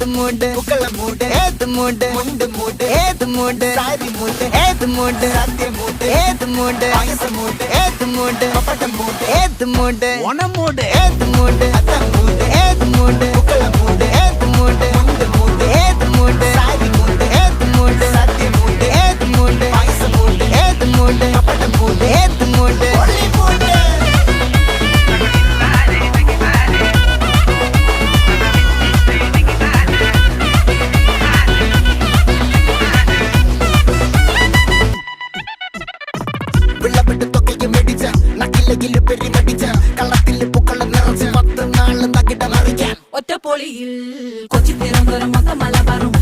ഏത് മൂട് പുക്കള മൂട് ഏത് മൂട് മുണ്ട് മൂട് ഏത് മൂട് സാരി മൂട് ഏത് മൂട് സദ്യ മൂട് ഏത് മൂട് പായസ മൂട് ഏത് മൂട് പപ്പടം മൂട് ഏത് മൂട് ഓണം മൂട് ഏത് മൂട് അത്തം മൂട് ഏത് മൂട് പുക്കള മൂട് ഏത് മൂട് മുണ്ട് മൂട് ഏത് മൂട് സാരി മൂട് ഏത് മൂട് സദ്യ മൂട് ഏത് മൂട് പായസ മൂട് ഏത് മൂട് പപ്പടം മൂട് ഏത് മൂട് ഒളി മൂട് വിളവെട്ട് തൊക്കയും വെടിച്ച നക്കിലകില് പെരുമടിച്ച കള്ളത്തില് പൂക്കള നിറച്ച് 10 നാള് തകിട മറിക്കാൻ ഒറ്റപ്പൊളിയിൽ കൊച്ചി തിരുവനന്തപുരം മൊത്തം മലബാറും